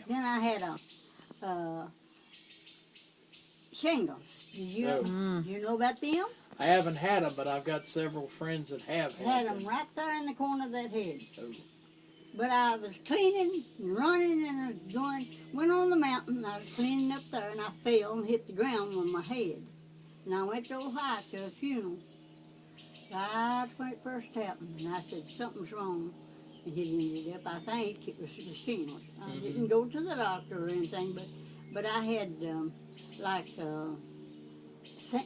Then I had shingles. Did you know about them? I haven't had them, but I've got several friends that have Had them. them right there in the corner of that head. Oh. But I was cleaning and running and went on the mountain. I was cleaning up there and I fell and hit the ground with my head. And I went to Ohio to a funeral. Right when it first happened. And I said, something's wrong. And he ended up, I think it was the shingles. I didn't go to the doctor or anything, but I had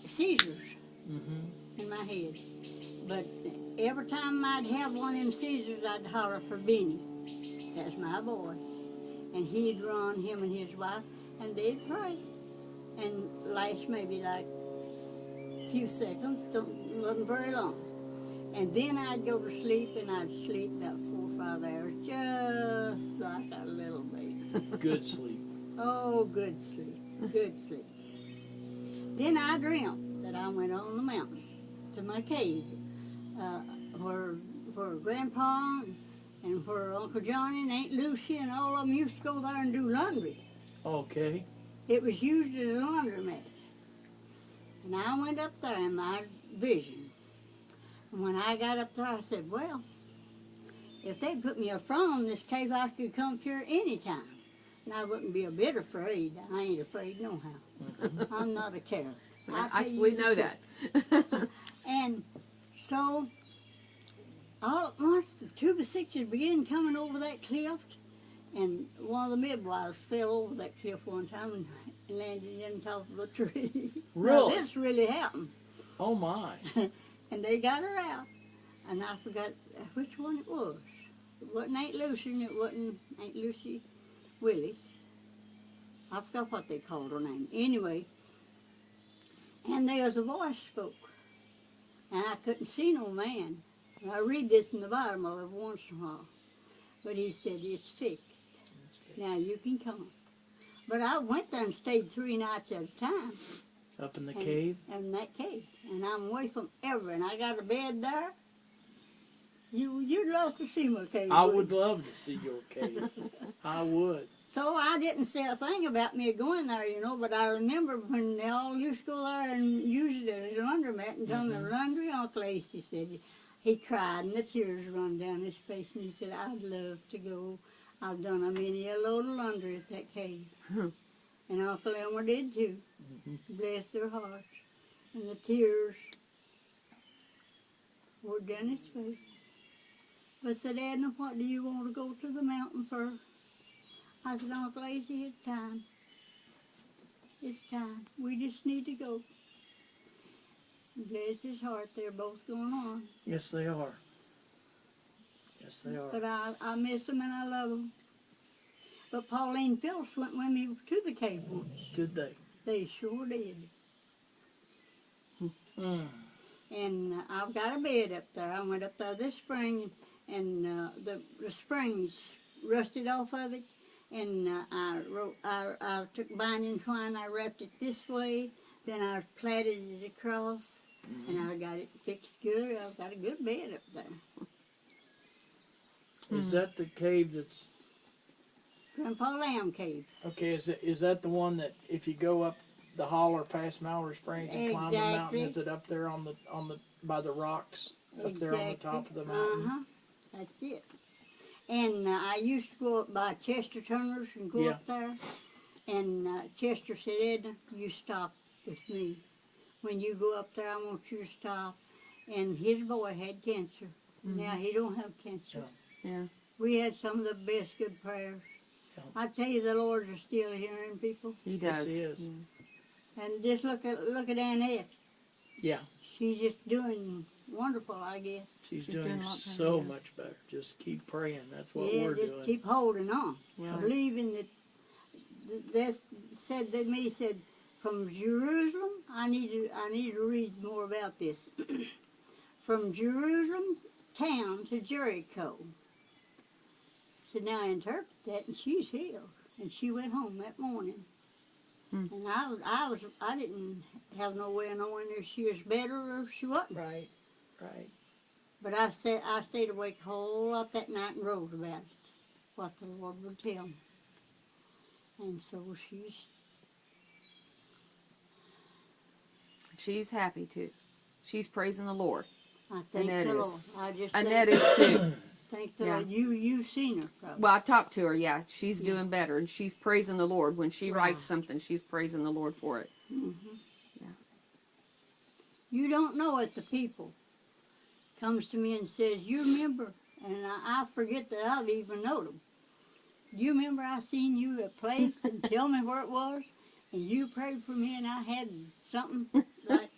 seizures in my head. But every time I'd have one of them seizures, I'd holler for Benny. That's my boy. And he'd run, him and his wife, and they'd pray. And last maybe like a few seconds, wasn't very long. And then I'd go to sleep, and I'd sleep about 4 or 5 hours, just like a little baby. Good sleep. Oh, good sleep, good sleep. Then I dreamt that I went on the mountain to my cave, where Grandpa and where Uncle Johnny and Aunt Lucy and all of them used to go there and do laundry. Okay. It was used as a laundromat. And I went up there in my vision. And when I got up there, I said, well, if they put me a front on this cave, I could come here anytime. And I wouldn't be a bit afraid. I ain't afraid no how. I'm not a coward. We know that. And so, all at once, the 2 by 6s began coming over that cliff, and one of the midwives fell over that cliff one time and landed in top of a tree. Really? Now, this really happened. Oh, my. And they got her out, and I forgot which one it was. It wasn't Aunt Lucy, and it wasn't Aunt Lucy Willis. I forgot what they called her name. Anyway, and there was a voice spoke, and I couldn't see no man. And I read this in the Bible every once in a while. But he said, it's fixed. Now you can come. But I went there and stayed 3 nights at a time. Up in the cave? In that cave. And I'm away from everything. I got a bed there. You'd love to see my cave. I would love to see your cave. I would. So I didn't say a thing about me going there, but I remember when they all used to go there and use it as a laundromat and done the laundry. Uncle Ace, he said, he cried and the tears run down his face and he said, I'd love to go. I've done a many a load of laundry at that cave. And Uncle Elmer did too. Bless their hearts. And the tears were down his face. But said, Edna, what do you want to go to the mountain for? I said, Uncle Lazy, it's time. It's time. We just need to go. Bless his heart, they're both going on. Yes, they are. Yes, they are. But I miss them and I love them. But Pauline Phillips went with me to the cave once. Did they? They sure did. And I've got a bed up there. I went up there this spring, and the springs rusted off of it. And I took binding twine, I wrapped it this way, then I plaited it across, and I got it fixed good. I've got a good bed up there. Is that the cave that's... Grandpa Lamb Cave. Okay, is that the one that if you go up the holler past Mallory Springs and climb the mountain, is it up there on the by the rocks? Up there on the top of the mountain? That's it. And I used to go up by Chester Turner's and go up there. And Chester said, Edna, you stop with me. When you go up there, I want you to stop. And his boy had cancer. Now he don't have cancer. Yeah. We had some of the best good prayers. Yeah. I tell you, the Lord is still hearing people. He does. Yes, he is. Yeah. And just look at Annette. Yeah. She's just doing wonderful, I guess. She's doing so much better. Just keep praying. That's what we're doing. Just keep holding on. Yeah. Believing that said from Jerusalem, I need to read more about this. From Jerusalem town to Jericho. So now I interpret that, and she's healed. And she went home that morning. And I didn't have no way of knowing if she was better or if she wasn't. Right. But I stayed awake a whole lot that night and wrote about it, what the Lord would tell me. And so she's happy too. She's praising the Lord. I thank Annette the is. Lord. I just Annette is too. thank the Yeah. Lord. You've seen her probably. Well, I've talked to her. Yeah, she's doing better, and she's praising the Lord. When she writes Right. something, she's praising the Lord for it. Mm-hmm. Yeah. You don't know it. The people comes to me and says, "You remember?" And I forget that I've even known them. You remember I seen you at a place and tell me where it was, and you prayed for me, and I had something like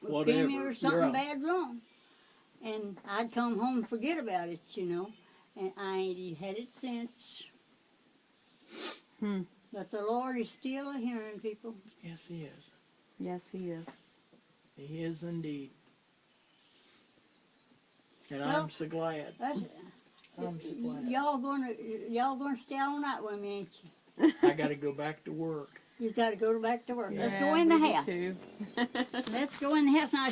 Whatever. leukemia or something Yeah. bad wrong, and I'd come home and forget about it, you know, and I ain't had it since. But the Lord is still a hearing people. Yes, He is. Yes, He is. He is indeed. And Well, I'm so glad. I'm so glad. Y'all gonna stay all night with me, ain't you? I got to go back to work. You got to go back to work. Let's Yeah, go in the we do house. too. Let's go in the house now.